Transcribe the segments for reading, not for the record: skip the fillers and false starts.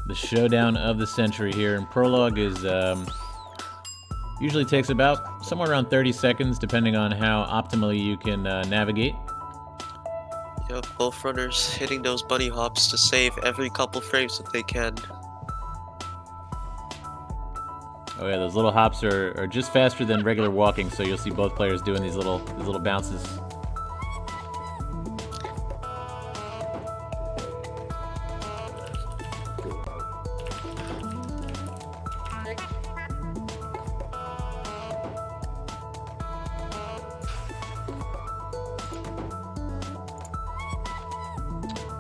The showdown of the century here, and prologue is usually takes about somewhere around 30 seconds, depending on how optimally you can navigate. Yep, both runners hitting those bunny hops to save every couple frames that they can. Oh yeah, those little hops are just faster than regular walking, so you'll see both players doing these little bounces.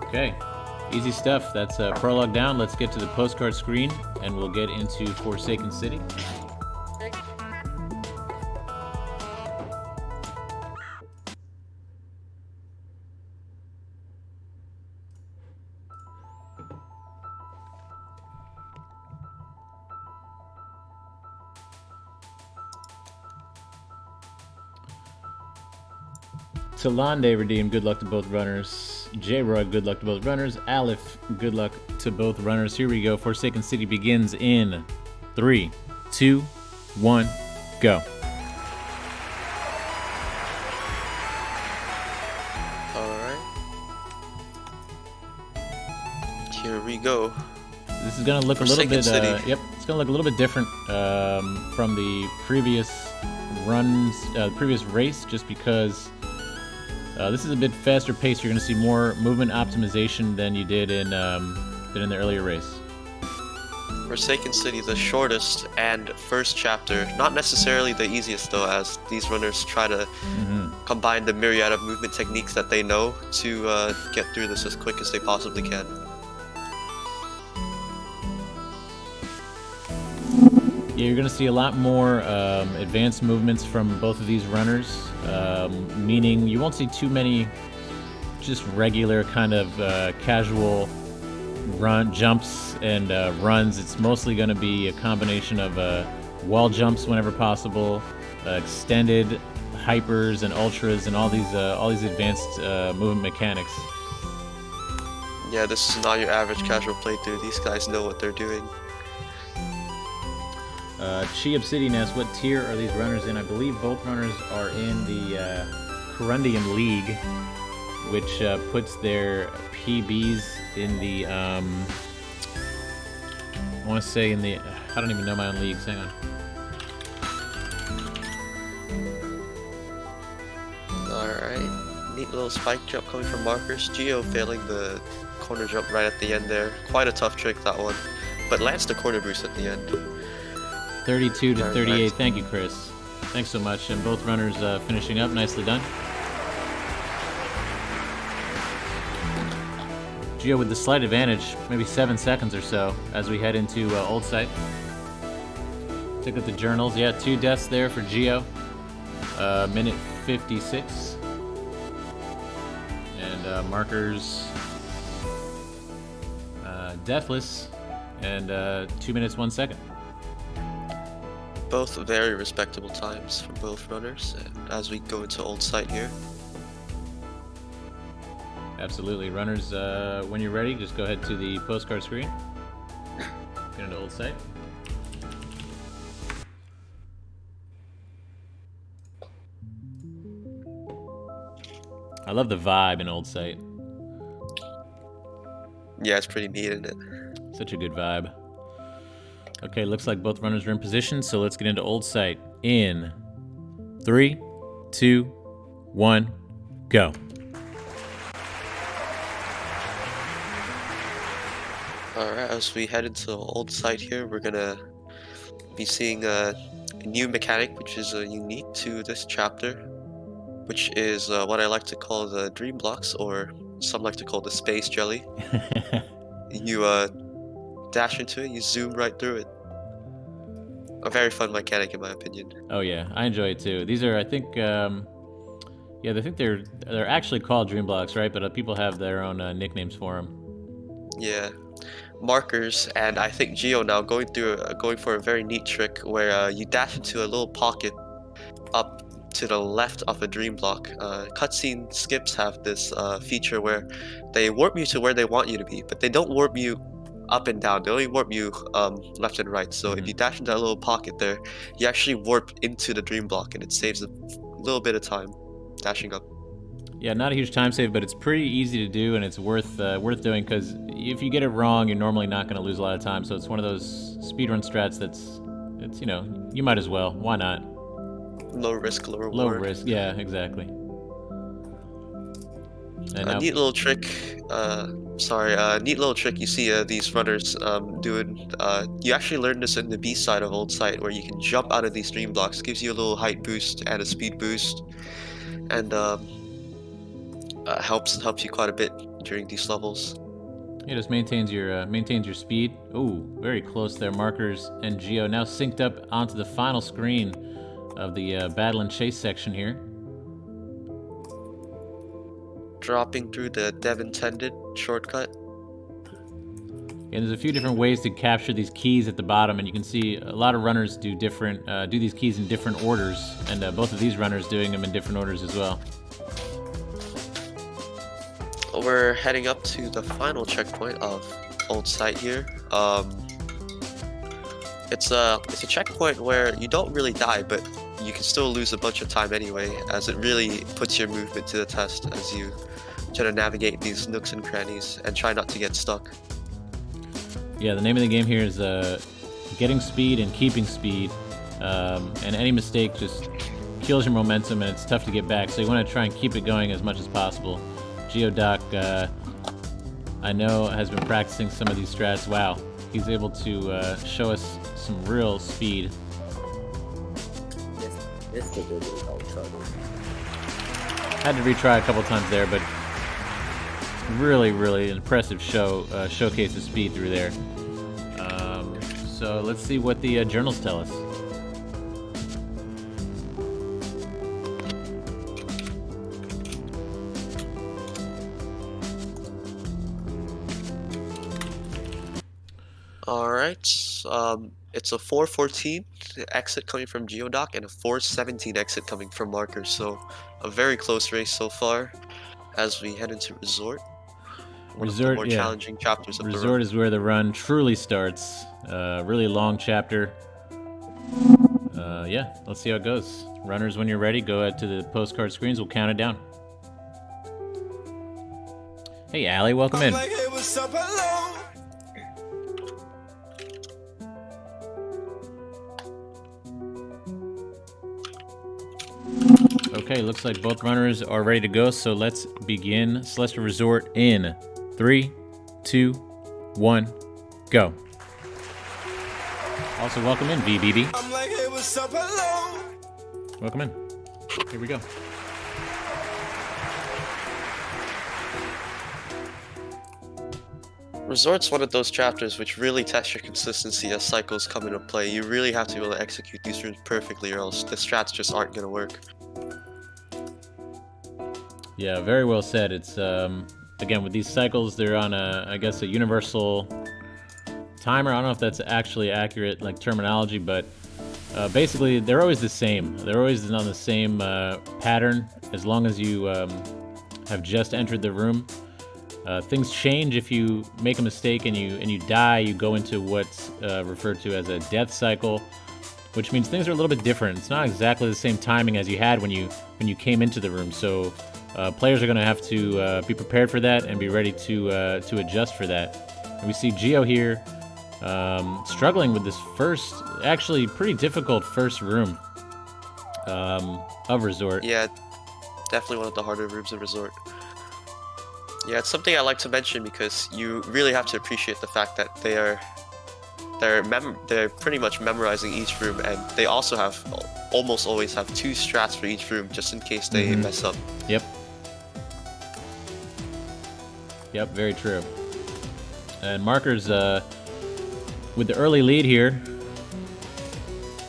Okay, easy stuff. That's prologue down. Let's get to the postcard screen, and we'll get into Forsaken City. Talande redeemed, good luck to both runners. J-Rod, good luck to both runners. Aleph, good luck to both runners. Here we go. Forsaken City begins in 3, 2, 1, go. Alright. Here we go. This is going to look Forsaken a little bit, City. yep, it's going to look a little bit different from the previous runs, previous race, just because this is a bit faster paced. You're going to see more movement optimization than you did in the earlier race. Forsaken City, the shortest and first chapter. Not necessarily the easiest though, as these runners try to combine the myriad of movement techniques that they know to get through this as quick as they possibly can. Yeah, you're going to see a lot more advanced movements from both of these runners, meaning you won't see too many just regular kind of casual jumps and runs. It's mostly going to be a combination of wall jumps whenever possible, extended hypers and ultras, and all these advanced movement mechanics. Yeah, this is not your average casual playthrough. These guys know what they're doing. Chi Obsidian asks, what tier are these runners in? I believe both runners are in the Corundium League, which puts their PBs in the, I want to say in the, I don't even know my own leagues, hang on. Alright, neat little spike jump coming from Markers. Geo failing the corner jump right at the end there. Quite a tough trick, that one. But lands the corner boost at the end. 32 to Very 38. nice. Thank you, Chris. Thanks so much. And both runners finishing up. Nicely done. Geo with the slight advantage, maybe 7 seconds or so, as we head into Old Site. Take a look at the journals. Yeah, 2 deaths there for Geo. Minute 56. And Markers deathless. And 2 minutes, 1 second. Both very respectable times from both runners as we go into Old Site here. Absolutely. Runners, when you're ready, just go ahead to the postcard screen. Get into Old Site. I love the vibe in Old Site. Yeah, it's pretty neat, isn't it? Such a good vibe. Okay, looks like both runners are in position, so let's get into Old Site in 3, 2, 1, go. Alright, as we head into Old Site here, we're gonna be seeing a new mechanic which is unique to this chapter, which is what I like to call the Dream Blocks, or some like to call the Space Jelly. You dash into it, you zoom right through it. A very fun mechanic in my opinion. Oh yeah, I enjoy it too. These are, I think, yeah, I think they're actually called Dream Blocks, right? But people have their own nicknames for them. Yeah, Markers, and I think Geo now going for a very neat trick where you dash into a little pocket up to the left of a dream block. Cutscene skips have this feature where they warp you to where they want you to be, but they don't warp you up and down. They only warp you left and right. So if you dash into that little pocket there, you actually warp into the dream block, and it saves a little bit of time dashing up. Yeah, not a huge time save, but it's pretty easy to do, and it's worth doing, because if you get it wrong, you're normally not going to lose a lot of time. So it's one of those speedrun strats it's, you know, you might as well. Why not? Low risk, low reward. Low risk, yeah, exactly. And A neat little trick. Neat little trick you see these runners doing. You actually learn this in the B side of Old Site, where you can jump out of these dream blocks. Gives you a little height boost and a speed boost, and helps you quite a bit during these levels. It just maintains your speed. Ooh, very close there. Markers and Geo now synced up onto the final screen of the battle and chase section here. Dropping through the dev intended shortcut. And there's a few different ways to capture these keys at the bottom, and you can see a lot of runners do these keys in different orders, and both of these runners doing them in different orders as well. We're heading up to the final checkpoint of Old Site here. It's a checkpoint where you don't really die, but you can still lose a bunch of time anyway, as it really puts your movement to the test as you try to navigate these nooks and crannies and try not to get stuck. Yeah, the name of the game here is getting speed and keeping speed, and any mistake just kills your momentum, and it's tough to get back, so you want to try and keep it going as much as possible. Geodoc, I know, has been practicing some of these strats. Wow, he's able to show us some real speed. Had to retry a couple times there, but really, really impressive showcase of speed through there. So let's see what the journals tell us. Alright, it's a 414 exit coming from Geodoc and a 417 exit coming from Markers, so a very close race so far as we head into Resort. One of the more challenging chapters of the run. Resort is where the run truly starts. Really long chapter. Yeah, let's see how it goes. Runners, when you're ready, go ahead to the postcard screens. We'll count it down. Hey, Allie, welcome in. Okay, looks like both runners are ready to go, so let's begin Celestial Resort in 3, 2, 1, go. Also, welcome in, VBB. I'm like, hey, what's up, hello? Welcome in. Here we go. Resort's one of those chapters which really test your consistency as cycles come into play. You really have to be able to execute these runes perfectly, or else the strats just aren't going to work. Yeah, very well said. It's again, with these cycles, they're on I guess a universal timer. I don't know if that's actually accurate, like terminology, but basically they're always the same. They're always on the same pattern as long as you have just entered the room. Things change if you make a mistake and you die. You go into what's referred to as a death cycle, which means things are a little bit different. It's not exactly the same timing as you had when you came into the room. So players are going to have to be prepared for that and be ready to adjust for that. And we see Geo here struggling with this first, actually pretty difficult first room of Resort. Yeah, definitely one of the harder rooms of Resort. Yeah, it's something I like to mention because you really have to appreciate the fact that they're pretty much memorizing each room, and they also have almost always have 2 strats for each room just in case they mess up. Yep. Yep, very true. And Markers with the early lead here,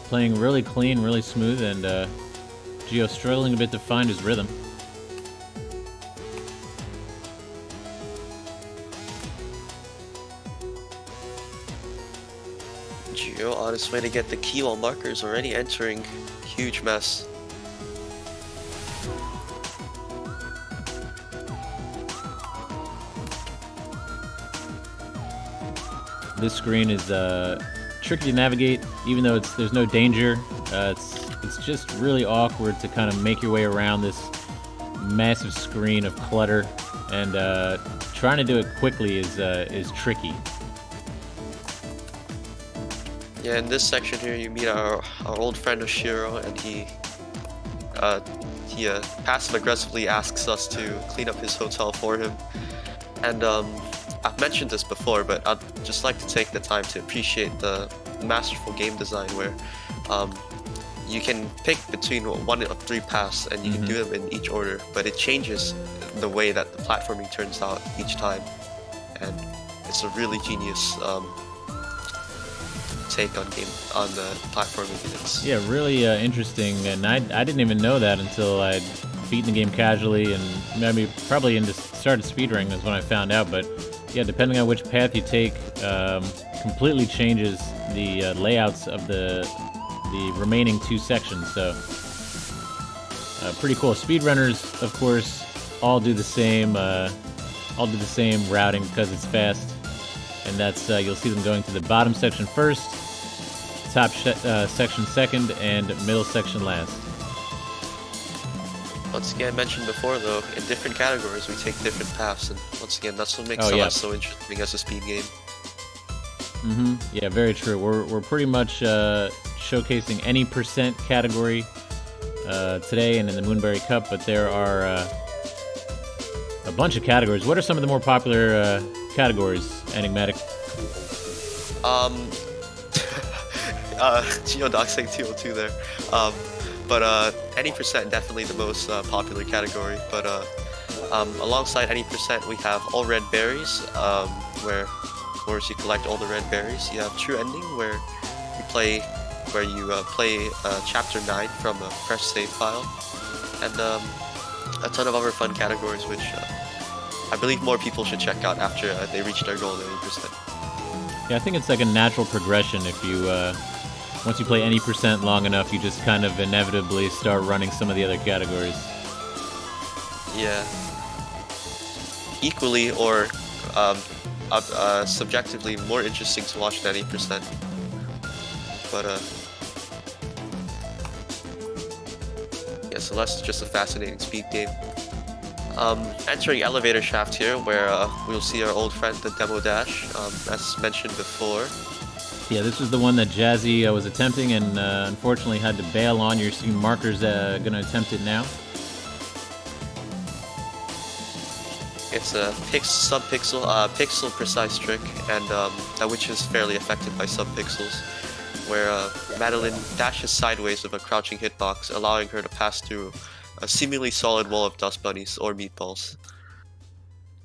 playing really clean, really smooth, and Geo struggling a bit to find his rhythm. Geo on his way to get the key while Markers already entering huge mess. This screen is tricky to navigate, even though there's no danger. It's just really awkward to kind of make your way around this massive screen of clutter, and trying to do it quickly is tricky. Yeah, in this section here, you meet our old friend Oshiro, and he passive-aggressively asks us to clean up his hotel for him. And I've mentioned this before, but I'd just like to take the time to appreciate the masterful game design where you can pick between one of three paths, and you can do them in each order, but it changes the way that the platforming turns out each time. And it's a really genius take on the platforming units. Yeah, really interesting, and I didn't even know that until I'd beaten the game casually, and maybe probably started speedrunning is when I found out. But yeah, depending on which path you take, completely changes the layouts of the remaining two sections. So pretty cool. Speedrunners, of course, all do the same routing because it's fast, and that's you'll see them going to the bottom section first, top section second, and middle section last. Once again, mentioned before though, in different categories we take different paths, and once again, that's what makes Celeste so interesting as a speed game. Yeah, very true. We're pretty much showcasing any percent category today and in the Moonberry Cup, but there are a bunch of categories. What are some of the more popular categories, Enigmatic? Geodoc saying 202 there. But any percent definitely the most popular category. But alongside any percent, we have all red berries, where of course you collect all the red berries. You have true ending, where you play chapter 9 from a fresh save file, and a ton of other fun categories, which I believe more people should check out after they reach their goal of 80%. Yeah, I think it's like a natural progression. If you once you play any percent long enough, you just kind of inevitably start running some of the other categories. Yeah. Equally or subjectively more interesting to watch than 80%. But yeah, Celeste is just a fascinating speed game. Entering elevator shaft here, where we'll see our old friend the Demo Dash, as mentioned before. Yeah, this is the one that Jazzy was attempting, and unfortunately had to bail on. You're seeing Markers gonna attempt it now. It's a pixel precise trick, and which is fairly affected by subpixels, where Madeline dashes sideways with a crouching hitbox, allowing her to pass through a seemingly solid wall of dust bunnies or meatballs.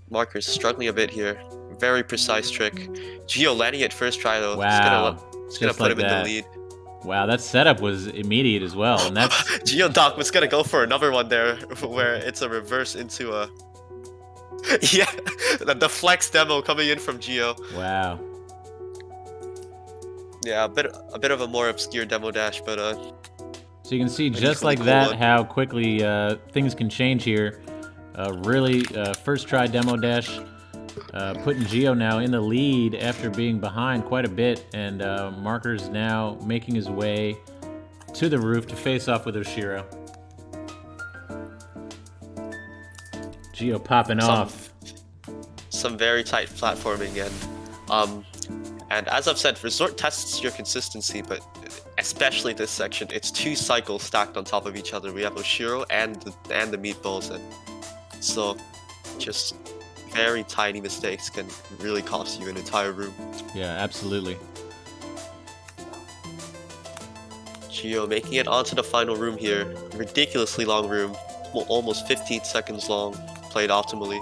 Markers struggling a bit here. Very precise trick. Geo landing at first try though. Wow. It's gonna put him in the lead. Wow, that setup was immediate as well, and that's Geodoc was gonna go for another one there, where it's a reverse into a yeah, the flex demo coming in from Geo. Wow. Yeah, a bit of a more obscure demo dash, but so you can see just like that how quickly things can change here. Really, first try demo dash, putting Geo now in the lead after being behind quite a bit, and Markers now making his way to the roof to face off with Oshiro. Geo popping off. Some very tight platforming, and as I've said, Resort tests your consistency, but especially this section, it's two cycles stacked on top of each other. We have Oshiro and the meatballs, and so just very tiny mistakes can really cost you an entire room. Yeah, absolutely. Geo making it onto the final room here. Ridiculously long room, almost 15 seconds long, played optimally.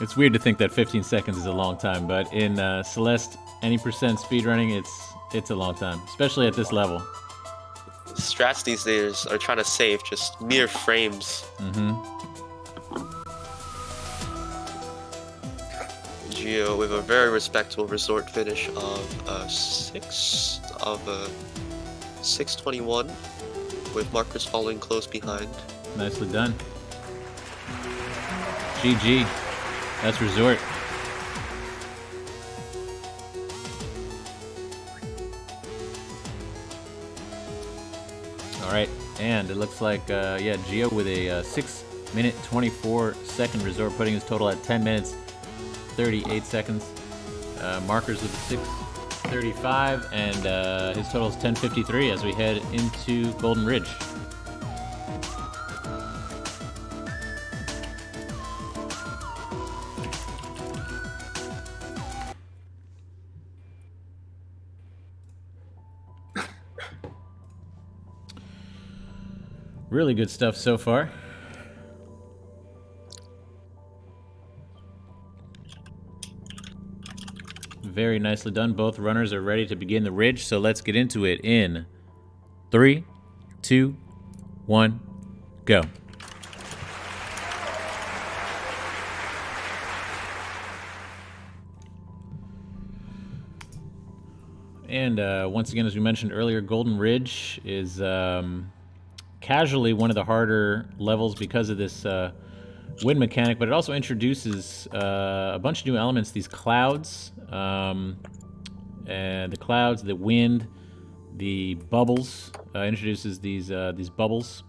It's weird to think that 15 seconds is a long time, but in Celeste, any percent speedrunning, it's a long time, especially at this level. Strats these days are trying to save just mere frames. Geo with a very respectable resort finish of 621, with Markers following close behind. Nicely done. GG. That's Resort. right, and it looks like, yeah, Geo with a 6-minute 24-second resort, putting his total at 10 minutes 38 seconds. Markers with a 6:35, and his total is 10:53 as we head into Golden Ridge. Really good stuff so far. Very nicely done. Both runners are ready to begin the ridge, so let's get into it in 3, 2, 1, go. And once again, as we mentioned earlier, Golden Ridge is casually one of the harder levels because of this wind mechanic, but it also introduces a bunch of new elements. These clouds, and the clouds, the wind, the bubbles. Introduces these bubbles.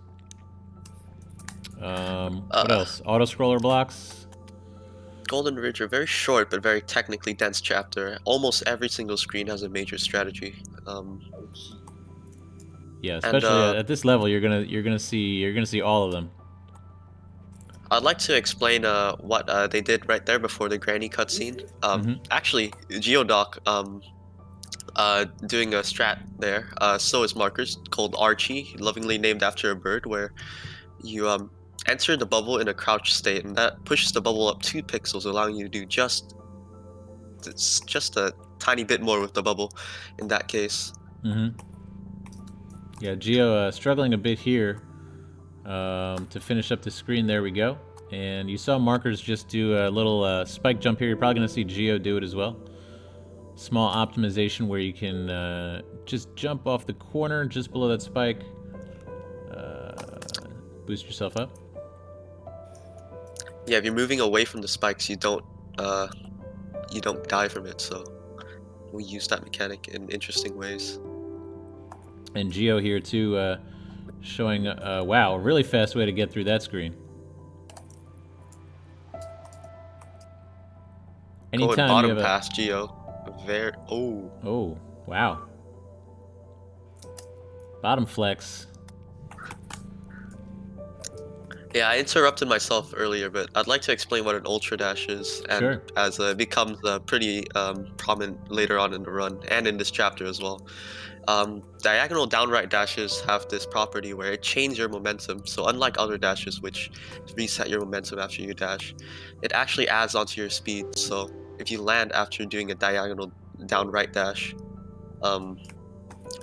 What else? Auto scroller blocks. Golden Ridge are very short but very technically dense chapter. Almost every single screen has a major strategy. Yeah, especially at this level, you're gonna see all of them. I'd like to explain what they did right there before the granny cutscene. Actually, Geodoc doing a strat there. So is Markers called Archie, lovingly named after a bird, where you enter the bubble in a crouch state, and that pushes the bubble up 2 pixels, allowing you to do just a tiny bit more with the bubble. In that case. Yeah, Geo struggling a bit here to finish up the screen. There we go. And you saw Markers just do a little spike jump here. You're probably going to see Geo do it as well. Small optimization where you can just jump off the corner just below that spike. Boost yourself up. Yeah, if you're moving away from the spikes, you don't die from it. So we use that mechanic in interesting ways. And Geo here too, showing wow, a really fast way to get through that screen. Anytime going bottom you have pass, Geo. Oh, wow. Bottom flex. Yeah, I interrupted myself earlier, but I'd like to explain what an ultra dash is, and Sure. as it becomes pretty prominent later on in the run and in this chapter as well. Diagonal downright dashes have this property where it changes your momentum. So unlike other dashes, which reset your momentum after you dash, it actually adds onto your speed. So if you land after doing a diagonal downright dash,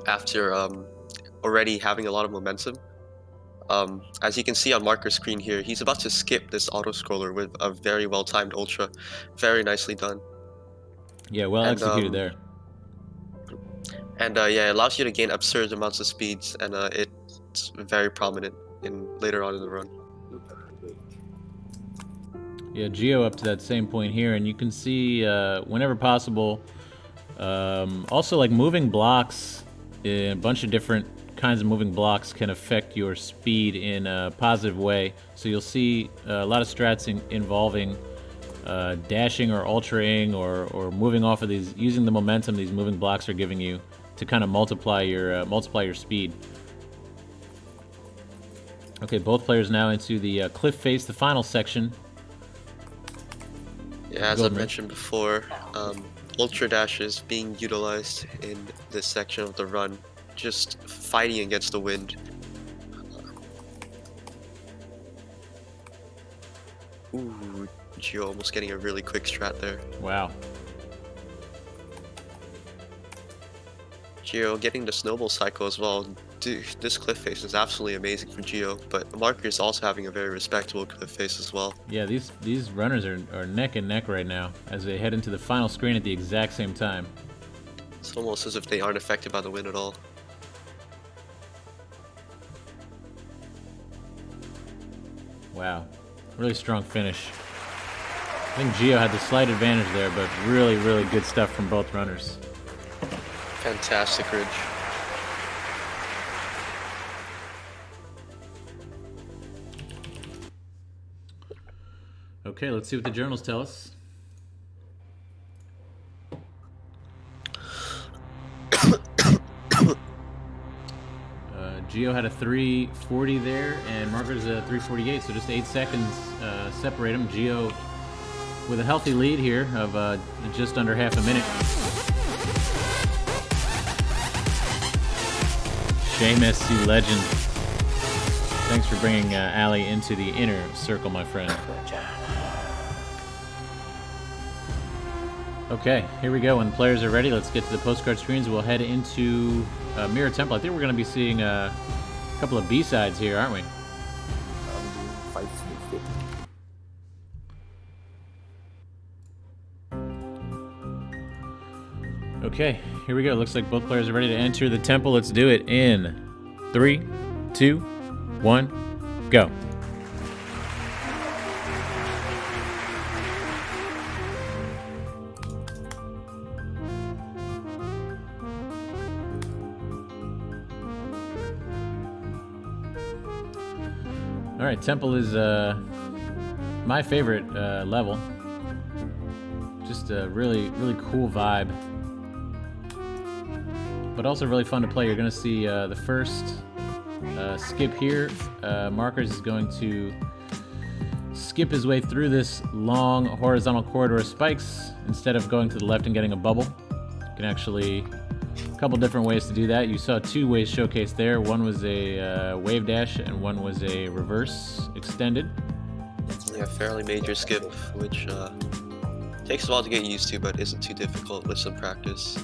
after already having a lot of momentum, as you can see on Marker's screen here, he's about to skip this auto scroller with a very well timed ultra. Very nicely done. Yeah, well executed there. And yeah, it allows you to gain absurd amounts of speeds, and it's very prominent later on in the run. Yeah, Geo up to that same point here, and you can see whenever possible. Also, like moving blocks, a bunch of different kinds of moving blocks can affect your speed in a positive way. So you'll see a lot of strats involving dashing or ultraing or moving off of these, using the momentum these moving blocks are giving you to kind of multiply your speed. Okay, both players now into the cliff face, the final section. Yeah, as I mentioned before, ultra dash is being utilized in this section of the run, just fighting against the wind. Ooh, Geo almost getting a really quick strat there. Wow. Geo getting the snowball cycle as well. Dude, this cliff face is absolutely amazing for Geo, but Marker is also having a very respectable cliff face as well. Yeah, these runners are neck and neck right now as they head into the final screen at the exact same time. It's almost as if they aren't affected by the wind at all. Wow, really strong finish. I think Geo had the slight advantage there, but really, really good stuff from both runners. Fantastic ridge. Okay, let's see what the journals tell us. Geo had a 340 there, and Markers a 348, so just 8 seconds separate them. Geo with a healthy lead here of just under half a minute. Seamus, you legend. Thanks for bringing Ali into the inner circle, my friend. Okay, here we go. When the players are ready, let's get to the postcard screens. We'll head into Mirror Temple. I think we're going to be seeing a couple of B-sides here, aren't we? 550. Okay, here we go. Looks like both players are ready to enter the temple. Let's do it in 3, 2, 1, go. All right, temple is my favorite level. Just a really cool vibe, but also really fun to play. You're going to see the first skip here. Markers is going to skip his way through this long horizontal corridor of spikes instead of going to the left and getting a bubble. You can actually, a couple different ways to do that. You saw 2 ways showcased there. One was a wave dash and one was a reverse extended. Yeah, fairly major skip, which takes a while to get used to, but isn't too difficult with some practice.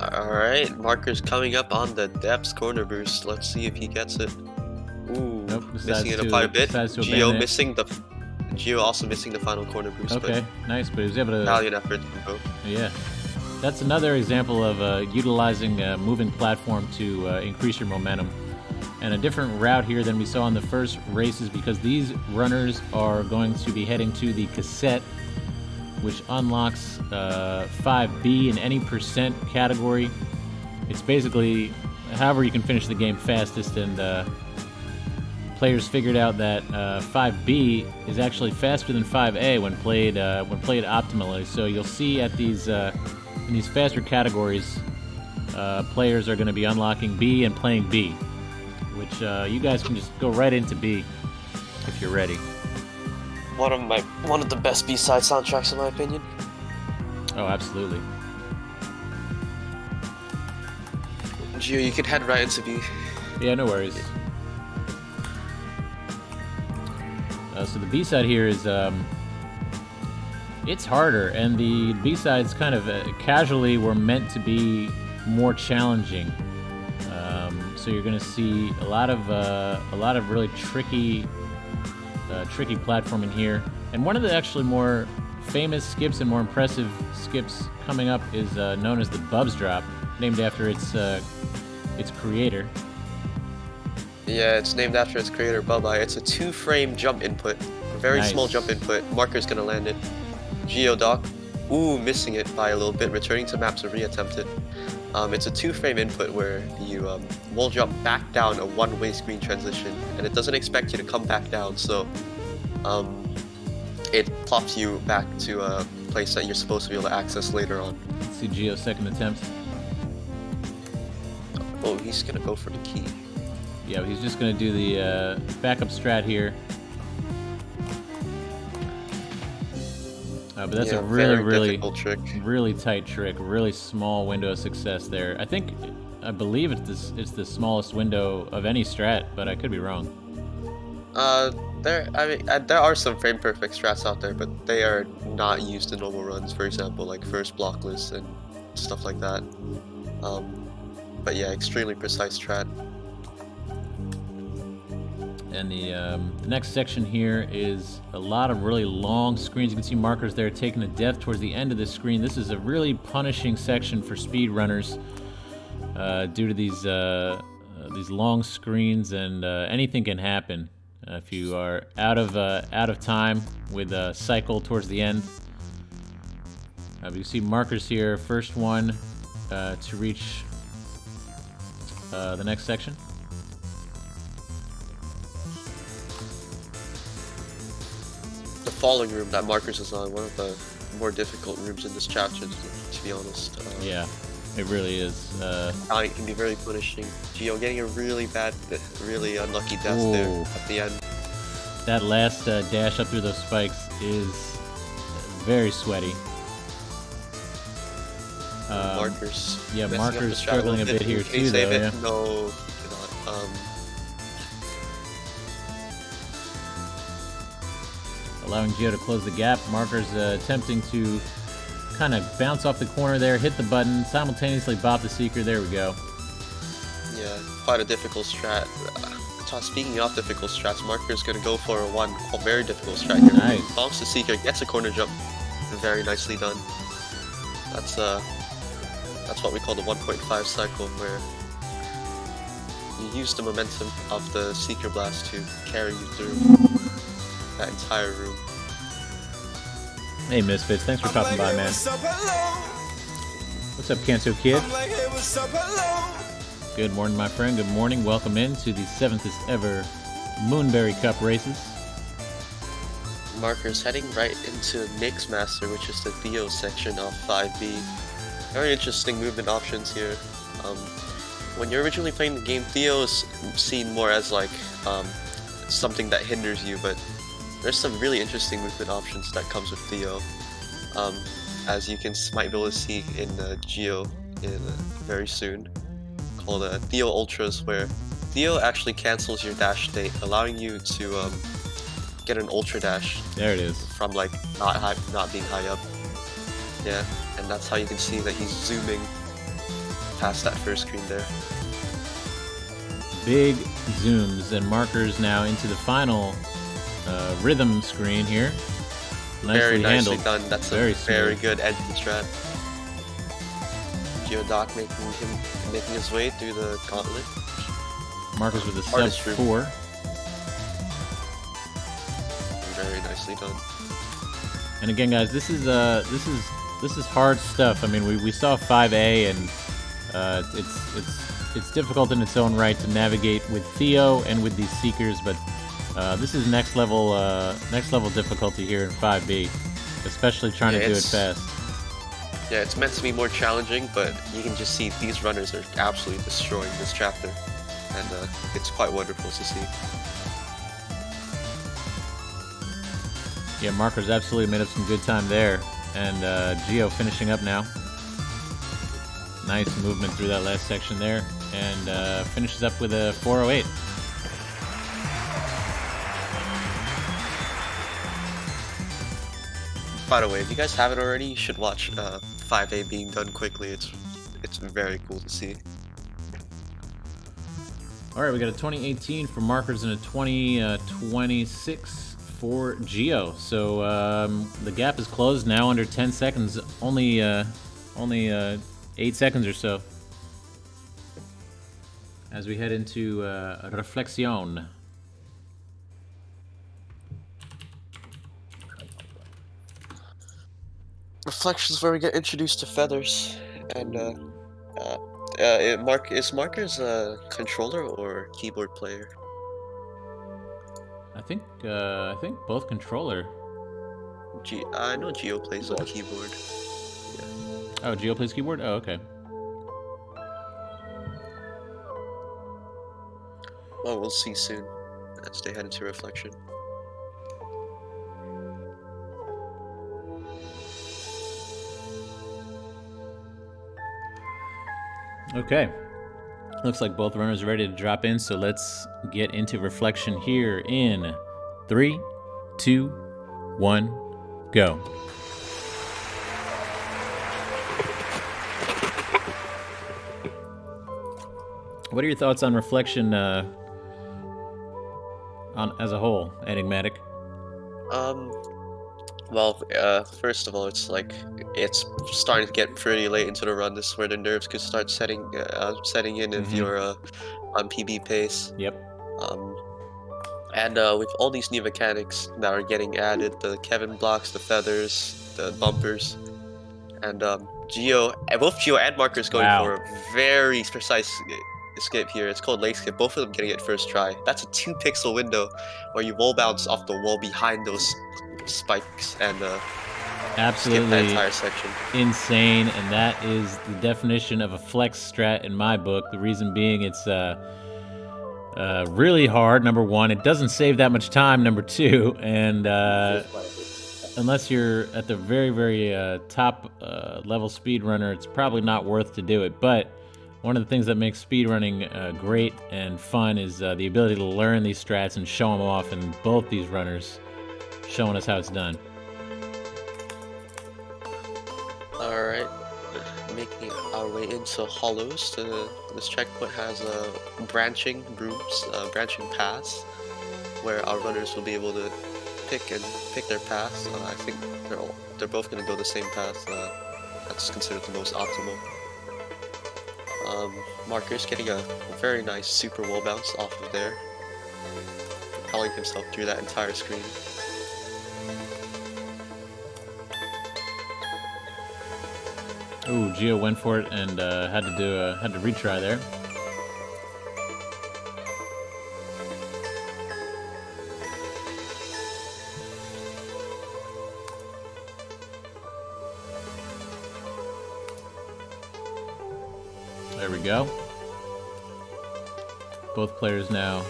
Alright, Markers coming up on the depths corner boost. Let's see if he gets it. Ooh, Nope, missing it quite a bit. Geo also missing the final corner boost. Okay, nice, but he was able to... Valiant effort from both. Yeah. That's another example of utilizing a moving platform to increase your momentum. And a different route here than we saw in the first races, because these runners are going to be heading to the cassette, which unlocks 5B in any percent category. It's basically however you can finish the game fastest, and players figured out that 5B is actually faster than 5A when played optimally. So you'll see at these in these faster categories, players are going to be unlocking B and playing B, which you guys can just go right into B if you're ready. One of the best B-side soundtracks in my opinion. Oh, absolutely. Gio, you can head right into B. Yeah, no worries. So the B-side here is it's harder, and the B-sides kind of casually were meant to be more challenging. So you're going to see a lot of really tricky platforming here. And one of the actually more famous skips and more impressive skips coming up is known as the Bubs Drop, named after its creator. Yeah, it's named after its creator, Bubba. It's a 2-frame jump input. A very small jump input. Marker's gonna land it. Geodoc. Ooh, missing it by a little bit, returning to map to reattempt it. It's a 2-frame input where you wall jump back down a 1-way screen transition, and it doesn't expect you to come back down, so it plops you back to a place that you're supposed to be able to access later on. Let's see Geo's second attempt. Oh, he's gonna go for the key. Yeah, he's just going to do the backup strat here. But that's a really tight trick. Really small window of success there. I believe it's the smallest window of any strat, but I could be wrong. There are some frame perfect strats out there, but they are not used in normal runs. For example, like first block lists and stuff like that. But yeah, extremely precise strat. And the next section here is a lot of really long screens. You can see Markers there taking the depth towards the end of the screen. This is a really punishing section for speed runners due to these long screens, and anything can happen if you are out of time with a cycle towards the end. You see Markers here, first one to reach the next section. falling room that Markers is on, one of the more difficult rooms in this chapter, to be honest. Yeah, it really is. It can be very punishing. Geo getting a really bad, really unlucky death there Ooh. at the end. That last dash up through those spikes is very sweaty. Markers. Yeah, messing up Markers the strat struggling a bit here Can you too, save though. it? Yeah. No, cannot. Allowing Geo to close the gap. Markers attempting to kind of bounce off the corner there, hit the button, simultaneously bop the Seeker. There we go. Yeah, quite a difficult strat. Speaking of difficult strats, Marker's gonna go for a very difficult strat here. Nice. Bonks the Seeker, gets a corner jump. Very nicely done. That's what we call the 1.5 cycle, where you use the momentum of the Seeker Blast to carry you through that entire room. Hey, Misfits, thanks for stopping by, man. What's up, Kanto Kid? Good morning, my friend. Good morning. Welcome into the 7th ever Moonberry Cup races. Markers heading right into Mix Master, which is the Theo section of 5B. Very interesting movement options here. When you're originally playing the game, Theo is seen more as like something that hinders you, but there's some really interesting movement options that comes with Theo. As you might be able to see in Geo very soon, called Theo Ultras, where Theo actually cancels your dash state, allowing you to get an ultra dash. There it is. From like not being high up. Yeah, and that's how you can see that he's zooming past that first screen there. Big zooms, and Markers now into the final rhythm screen here. Very nicely handled. done. That's very a very smooth. good edge strat. Geodoc making his way through the gauntlet. Markers with a sub Hardest room. 4. Very nicely done. And again, guys, this is hard stuff. I mean, we saw 5A, and it's difficult in its own right to navigate with Theo and with these Seekers, but this is next level difficulty here in 5B, especially trying to do it fast. Yeah, it's meant to be more challenging, but you can just see these runners are absolutely destroying this chapter, and it's quite wonderful to see. Yeah, Markers absolutely made up some good time there, and Geo finishing up now. Nice movement through that last section there, and finishes up with a 408. By the way, if you guys haven't already, you should watch 5A being done quickly. It's very cool to see. All right, we got a 2018 for Markers and a 2026 for Geo. So the gap is closed now, under 10 seconds, only 8 seconds or so, as we head into Reflexion. Reflections where we get introduced to feathers, and is Markers a controller or keyboard player? I think both controller. I know Geo plays on keyboard. Yeah. Oh, Geo plays keyboard? Oh, okay. Well, we'll see soon as they head into Reflection. Okay. Looks like both runners are ready to drop in, so let's get into Reflection here in 3, 2, 1, go. What are your thoughts on Reflection as a whole, Enigmatic? Well, first of all, it's starting to get pretty late into the run. This is where the nerves could start setting in if you're on PB pace. Yep. And with all these new mechanics that are getting added, the Kevin blocks, the feathers, the bumpers, and both Geo and Markers going for a very precise escape here. It's called late skip. Both of them getting it first try. That's a 2-pixel window where you wall bounce off the wall behind those spikes and skip that Absolutely entire section. insane, and that is the definition of a flex strat in my book. The reason being it's really hard, number one. It doesn't save that much time, number two. And unless you're at the very, very top level speedrunner, it's probably not worth to do it. But one of the things that makes speedrunning great and fun is the ability to learn these strats and show them off, and both these runners showing us how it's done. Alright, making our way into hollows. This checkpoint has branching brooms, branching paths, where our runners will be able to pick their paths. I think they're both going to go the same path. That's considered the most optimal. Marker's getting a very nice super wall bounce off of there, propelling himself through that entire screen. Ooh, Geo went for it and had to retry there. There we go. Both players now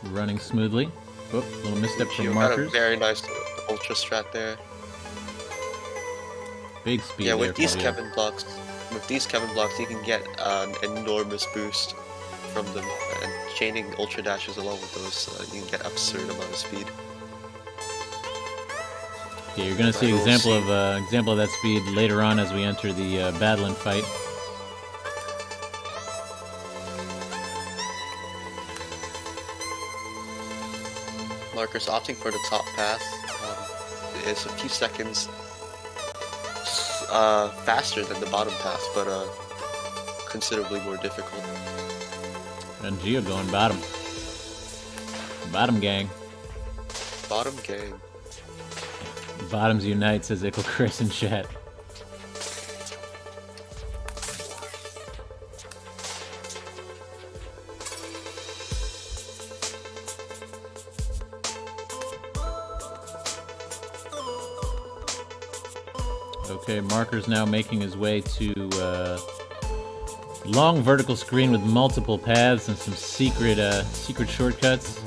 running smoothly. Oop, little misstep from Geo Markers. got a very nice ultra strat there. Big speed. Yeah, there with these Geo. Kevin blocks, you can get an enormous boost from them, and chaining ultra dashes along with those, you can get absurd amount of speed. Yeah, you're gonna see example of that speed later on as we enter the Battlein fight. Markers opting for the top path. It's a few seconds faster than the bottom path, but considerably more difficult. And Geo going bottom. Bottom gang. Bottom gang. Bottoms unite, says Ickle Chris in chat. Okay, Marker's now making his way to long vertical screen with multiple paths and some secret shortcuts.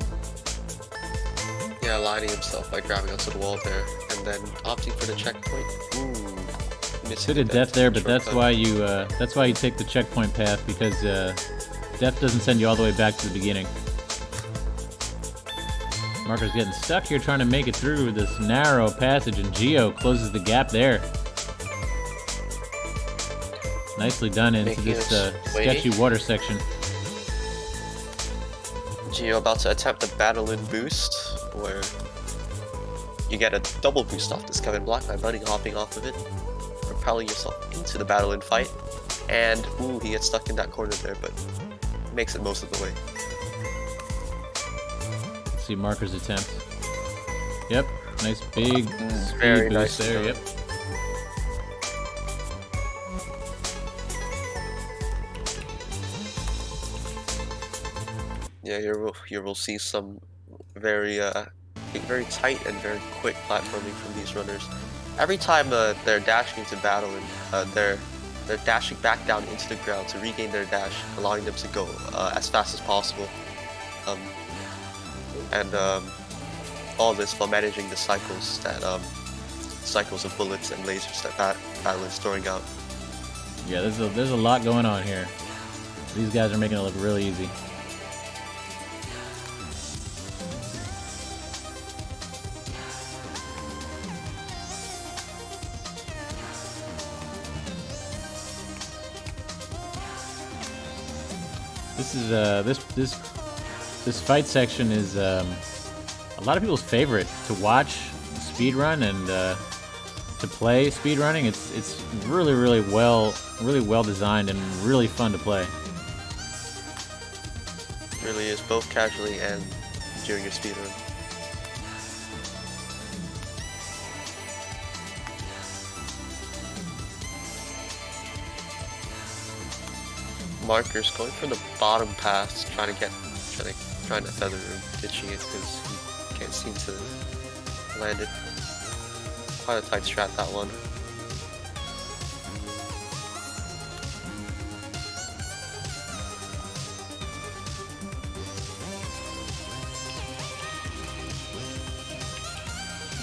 Yeah, aligning himself by grabbing onto the wall there, and then opting for the checkpoint. Ooh, missing Bit of death there, but that's why you take the checkpoint path, because death doesn't send you all the way back to the beginning. Marker's getting stuck here trying to make it through this narrow passage, and Geo closes the gap there. Nicely done into this sketchy water section. Geo about to attempt the Battlein boost, where you get a double boost off this Kevin block by bunny hopping off of it, propelling yourself into the Battlein fight, and ooh, he gets stuck in that corner there, but makes it most of the way. Let's see Marker's attempt. Yep, nice big very speed nice boost there. Yep. Yeah, here we'll see some very tight and very quick platforming from these runners. Every time they're dashing into Battlein, they're dashing back down into the ground to regain their dash, allowing them to go as fast as possible. All this while managing the cycles of bullets and lasers that Battlein's throwing out. Yeah, there's a lot going on here. These guys are making it look really easy. This is this fight section is a lot of people's favorite to watch speedrun and to play speedrunning. It's really well designed and really fun to play. It really is, both casually and during your speedrun. Markers going for the bottom pass, trying to feather him, ditching it because he can't seem to land it. Quite a tight strat, that one.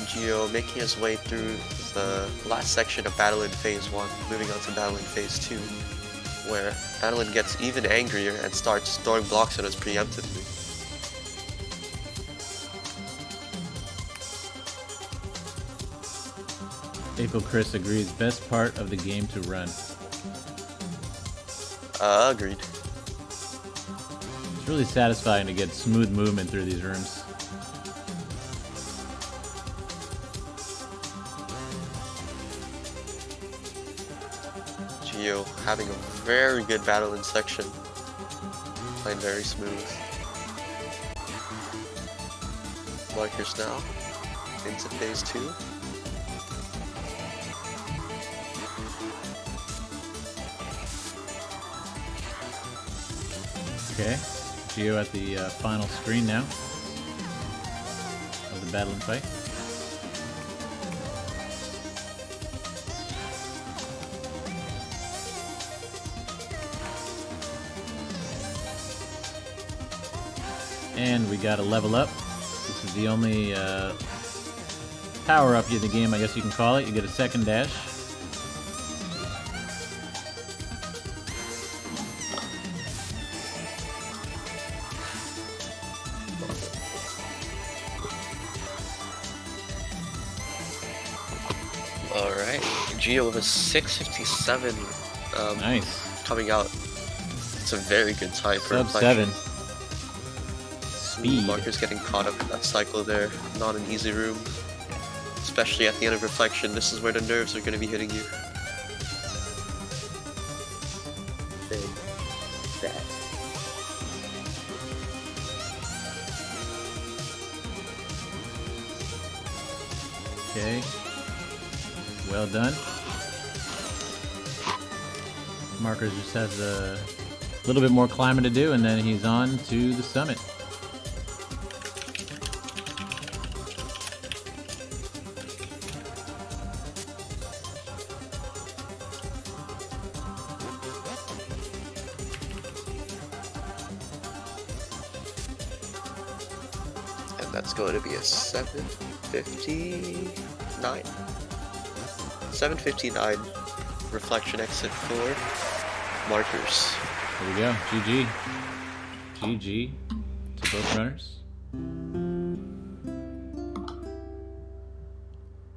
Geo making his way through the last section of Battle in Phase 1, moving on to Battle in Phase 2, where Madeline gets even angrier and starts throwing blocks at us preemptively. April Chris agrees, best part of the game to run. Agreed. It's really satisfying to get smooth movement through these rooms. Geo having a very good battle in section. Playing very smooth. Markers now into Phase 2. Okay, Geo at the final screen now of the battle and fight. And we got a level up. This is the only power up in the game, I guess you can call it. You get a second dash. Alright, Geo with a 657 Nice. coming out. It's a very good time for Sub 7. Speed. Marker's getting caught up in that cycle there. Not an easy room. Especially at the end of Reflection. This is where the nerves are going to be hitting you. Okay. Well done. Markers just has a little bit more climbing to do, and then he's on to the summit. And that's going to be a 7:59. 7:59 Reflection exit for Markers. Here we go. GG. GG to both runners.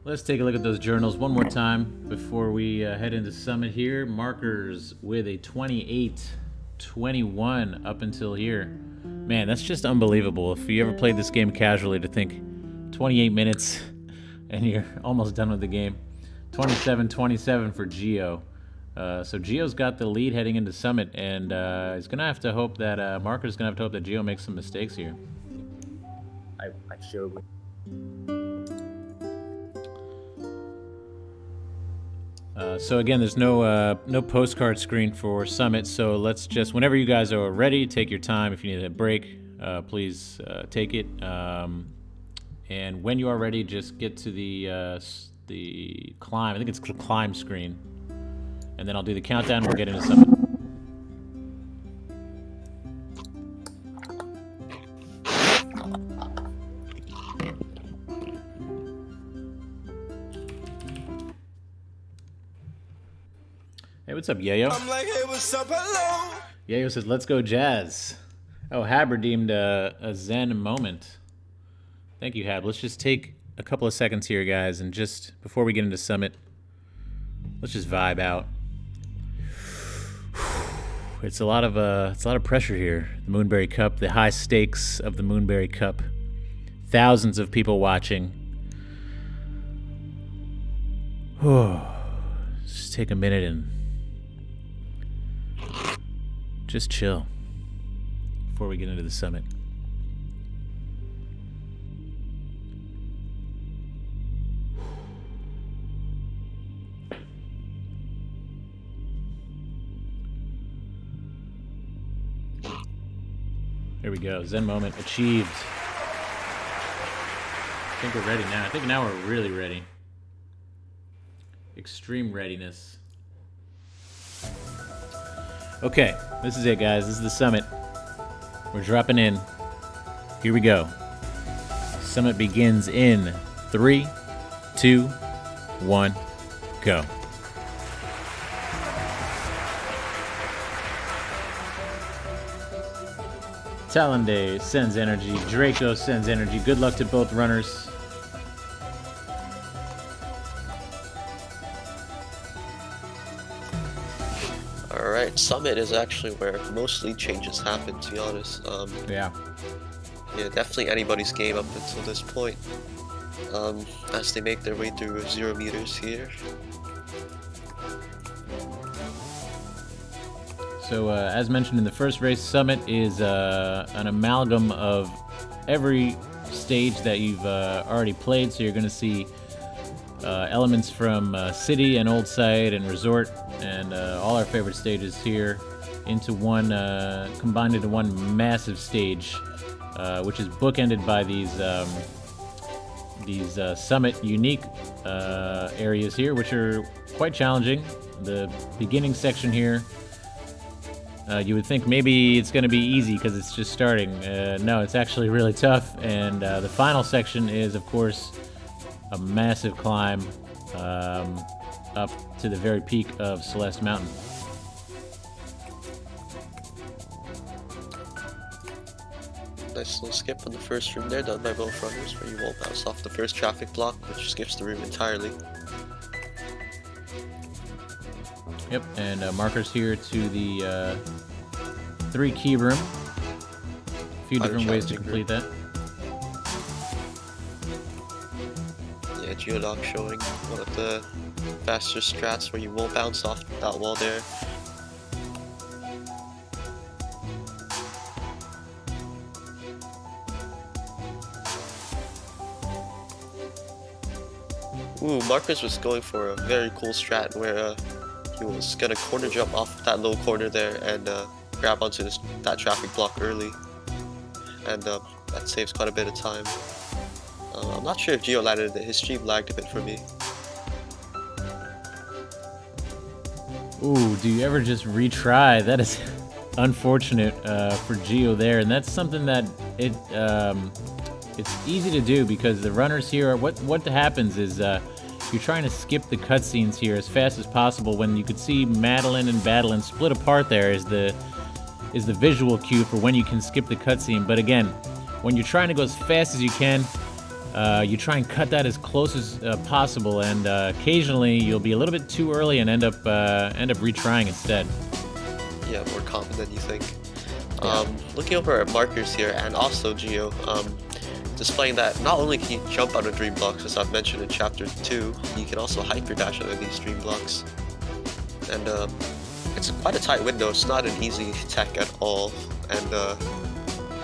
Let's take a look at those journals one more time before we head into Summit here. Markers with a 28-21 up until here. Man, that's just unbelievable. If you ever played this game casually, to think 28 minutes and you're almost done with the game. 27-27 for Geo. So Geo's got the lead heading into Summit, and he's gonna have to hope that Marker's gonna have to hope that Geo makes some mistakes here. I sure would. So again, there's no postcard screen for Summit. So let's just, whenever you guys are ready, take your time. If you need a break, please take it. And when you are ready, just get to the climb. I think it's climb screen. And then I'll do the countdown. We'll get into Summit. Hey, what's up, Yayo? I'm like, hey, what's up, hello? Yayo says, let's go Jazz. Oh, Hab redeemed a Zen moment. Thank you, Hab. Let's just take a couple of seconds here, guys, and just, before we get into Summit, let's just vibe out. It's a lot of pressure here. The Moonberry Cup, the high stakes of the Moonberry Cup. Thousands of people watching. Just take a minute and just chill before we get into the Summit. There we go. Zen moment achieved. think we're ready now. I think now we're really ready. Extreme readiness. Okay, this is it, guys. This is the summit. We're dropping in. Here we go. Summit begins in 3, 2, 1, go. Talonday sends energy. Draco sends energy. Good luck to both runners. Alright, Summit is actually where mostly changes happen, to be honest. Yeah. Yeah, definitely anybody's game up until this point. As they make their way through 0 meters here. So, as mentioned in the first race, Summit is an amalgam of every stage that you've already played. So you're going to see elements from City and Old Site and Resort and all our favorite stages here into one, combined into one massive stage, which is bookended by these Summit unique areas here, which are quite challenging. The beginning section here, you would think maybe it's going to be easy because it's just starting. No, it's actually really tough. And the final section is, of course, a massive climb up to the very peak of Celeste Mountain. Nice little skip on the first room there, done by both runners, where you won't bounce off the first traffic block, which skips the room entirely. Yep, and markers here to the 3 key room. A few different ways to complete that. Yeah, Geodoc showing one of the faster strats where you won't bounce off that wall there. Ooh, Markers was going for a very cool strat where he was gonna corner jump off that low corner there and grab onto that traffic block early, and that saves quite a bit of time. I'm not sure if Geo landed it. His stream lagged a bit for me. Ooh, do you ever just retry? That is unfortunate for Geo there, and that's something that it's easy to do because the runners here are what happens is you're trying to skip the cutscenes here as fast as possible when you could see Madeline and Badeline split apart. There is the visual cue for when you can skip the cutscene. But again, when you're trying to go as fast as you can, you try and cut that as close as possible, and occasionally you'll be a little bit too early and end up retrying instead. Yeah, more common than you think. Yeah. Looking over at Markers here, and also Geo, displaying that not only can you jump out of dream blocks, as I've mentioned in chapter 2, you can also hyper dash out of these dream blocks. And it's quite a tight window. It's not an easy tech at all, and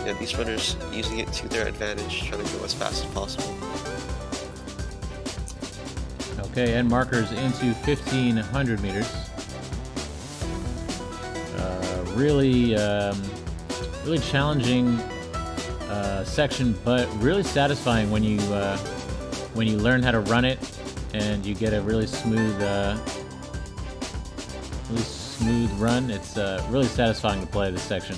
yeah, these runners using it to their advantage, trying to go as fast as possible. Okay, and Markers into 1,500 meters. Really challenging section, but really satisfying when you learn how to run it and you get a really smooth run. It's really satisfying to play this section.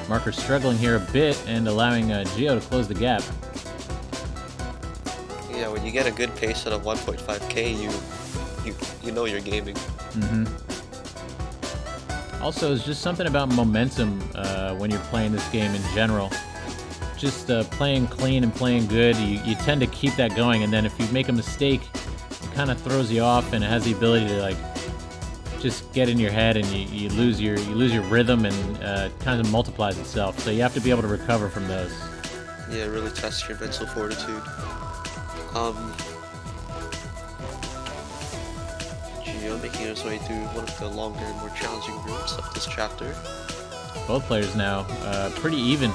Markers struggling here a bit and allowing Geo to close the gap. Yeah, when you get a good pace at a 1.5k, you know you're gaming. Mm-hmm. Also, it's just something about momentum when you're playing this game in general. Just playing clean and playing good, you tend to keep that going, and then if you make a mistake, it kind of throws you off, and it has the ability to like just get in your head, and you lose your rhythm, and it kind of multiplies itself. So you have to be able to recover from those. Yeah, really test your mental fortitude. Geo making his way through one of the longer and more challenging routes of this chapter. Both players now pretty even.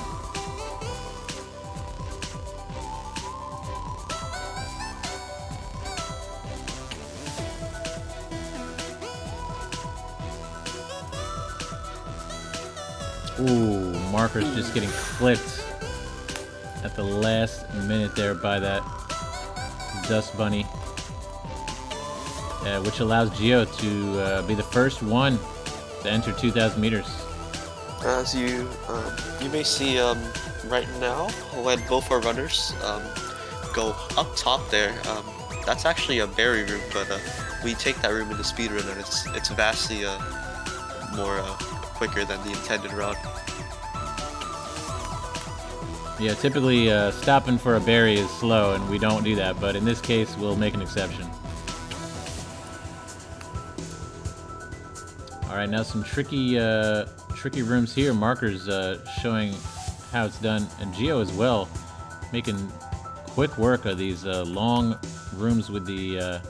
Ooh, Markers just getting clipped the last minute there by that Dust Bunny, which allows Geo to be the first one to enter 2,000 meters. As you may see right now, when both our runners go up top there, that's actually a berry room, but we take that room in the speed run, and it's vastly more quicker than the intended route. Yeah, typically stopping for a berry is slow, and we don't do that, but in this case, we'll make an exception. Alright, now some tricky rooms here. Markers showing how it's done, and Geo as well, making quick work of these long rooms with the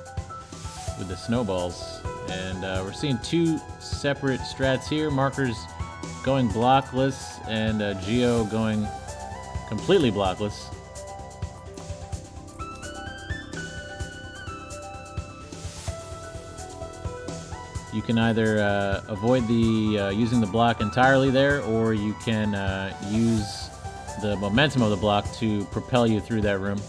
snowballs. And we're seeing two separate strats here. Markers going blockless, and Geo going completely blockless. You can either avoid the using the block entirely there, or you can use the momentum of the block to propel you through that room.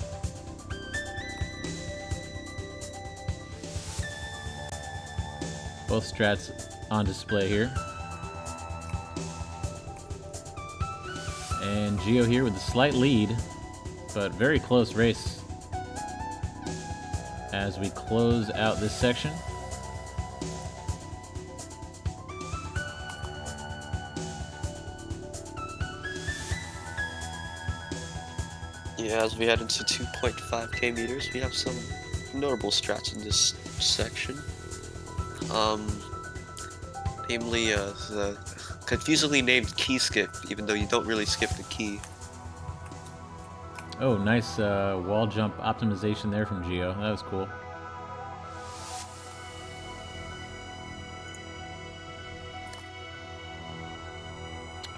Both strats on display here. And Geo here with a slight lead, but very close race as we close out this section. Yeah, as we head into 2.5k meters, we have some notable strats in this section. Namely the confusingly named key skip, even though you don't really skip the key. Oh, nice wall jump optimization there from Geo. That was cool.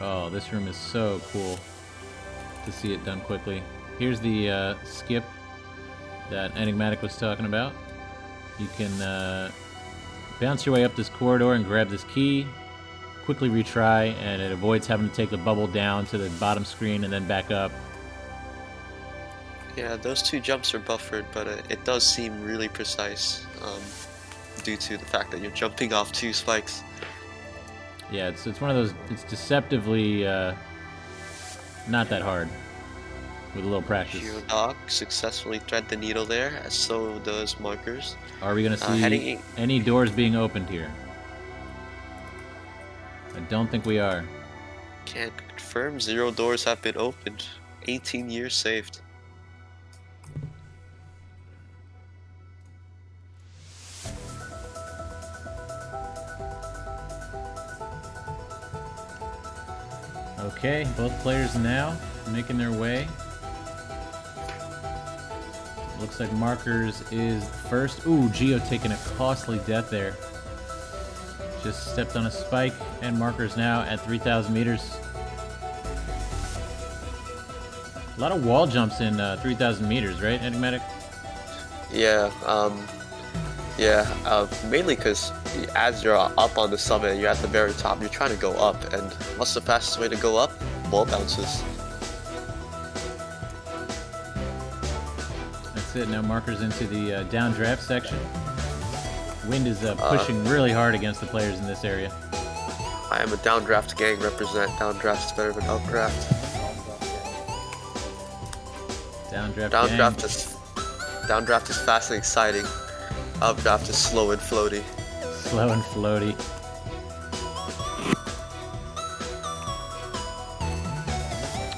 Oh, this room is so cool to see it done quickly. Here's the skip that Enigmatic was talking about. You can bounce your way up this corridor and grab this key, quickly retry, and it avoids having to take the bubble down to the bottom screen and then back up. Yeah, those two jumps are buffered, but it does seem really precise due to the fact that you're jumping off two spikes. Yeah, it's one of those, it's deceptively not that hard with a little practice. Geodoc successfully thread the needle there, as so does Markers. Are we going to see any doors being opened here? I don't think we are. Can't confirm. 0 doors have been opened. 18 years saved. Okay, both players now making their way. Looks like Markers is first. Ooh, Geo taking a costly death there. Just stepped on a spike, and Markers now at 3,000 meters. A lot of wall jumps in 3,000 meters, right, Enigmatic? Yeah, mainly because as you're up on the summit, you're at the very top, you're trying to go up, and what's the fastest way to go up? Wall bounces. That's it, now Markers into the downdraft section. Wind is pushing really hard against the players in this area. I am a downdraft gang, represent. Downdraft is better than updraft. Downdraft is fast and exciting. Updraft is slow and floaty. Slow and floaty.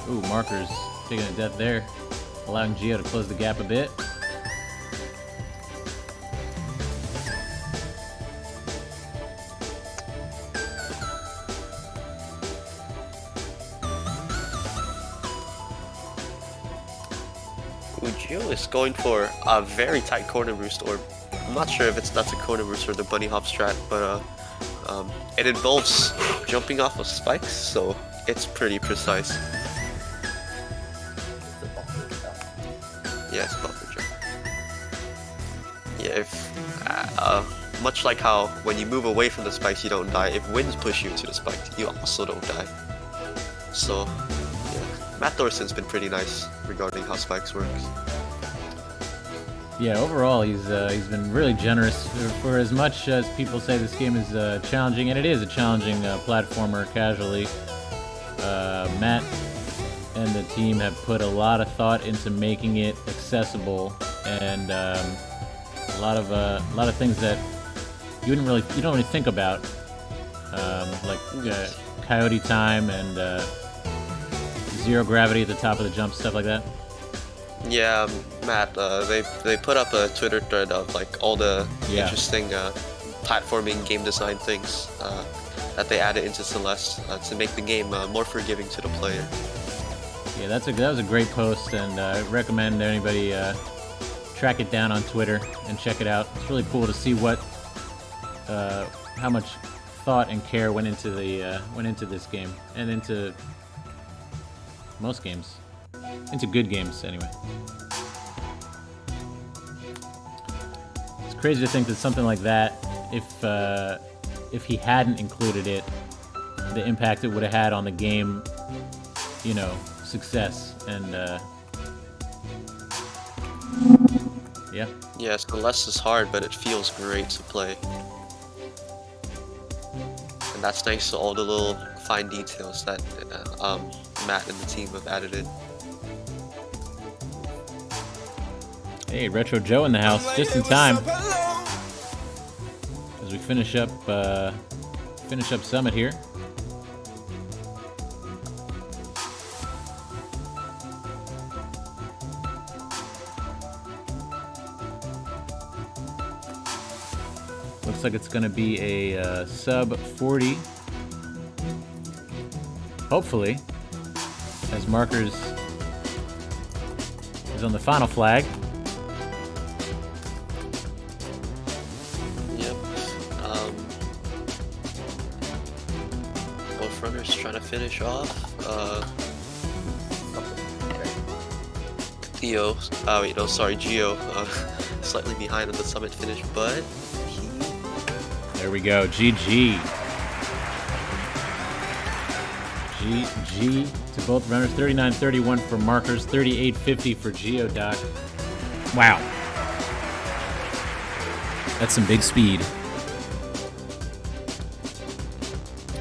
Ooh, Markers taking a death there, allowing Geo to close the gap a bit. Geo is going for a very tight corner boost, or I'm not sure if that's a corner boost or the bunny hop strat, but it involves jumping off of spikes, so it's pretty precise. Yeah, it's buffer jump. Yeah, if much like how when you move away from the spikes you don't die, if winds push you to the spike, you also don't die. So yeah, Matt Thorson's been pretty nice regarding how spikes works. Yeah, overall he's been really generous for as much as people say this game is challenging, and it is a challenging platformer casually. Matt and the team have put a lot of thought into making it accessible, and a lot of things that you don't really think about, like coyote time and zero gravity at the top of the jump, stuff like that. Yeah, Matt, they put up a Twitter thread of like all the interesting platforming game design things that they added into Celeste to make the game more forgiving to the player. Yeah, that was a great post, and I recommend anybody track it down on Twitter and check it out. It's really cool to see how much thought and care went into this game, and into most games, into good games anyway. It's crazy to think that something like that, if he hadn't included it, the impact it would have had on the game, success, and yeah. Yeah, Celeste is hard, but it feels great to play. And that's thanks to all the little fine details that Matt and the team have added in. Hey, Retro Joe in the house, just in time as we finish up Summit here. Looks like it's going to be a sub 40, hopefully, as Markers is on the final flag. Yep. Both runners trying to finish off. Geo, slightly behind on the Summit finish, but there we go. GG. GG to both runners. 39.31 for Markers. 38.50 for Geodoc. Wow. That's some big speed.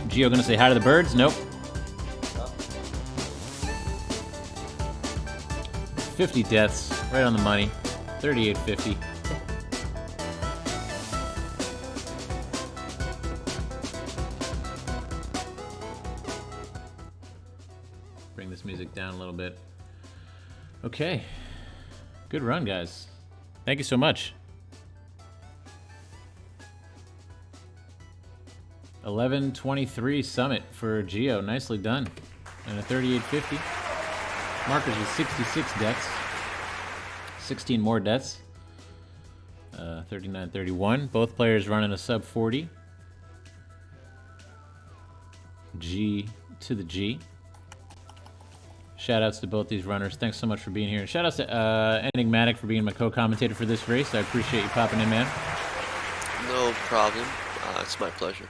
Geo gonna say hi to the birds? Nope. 50 deaths. Right on the money. 38.50. Bring this music down a little bit. Okay. Good run, guys. Thank you so much. 11:23 Summit for Geo. Nicely done. And a 38.50. Markers with 66 deaths. 16 more deaths. 39.31. Both players running a sub 40. G to the G. Shoutouts to both these runners. Thanks so much for being here. Shoutouts to Enigmatic for being my co-commentator for this race. I appreciate you popping in, man. no problem. It's my pleasure.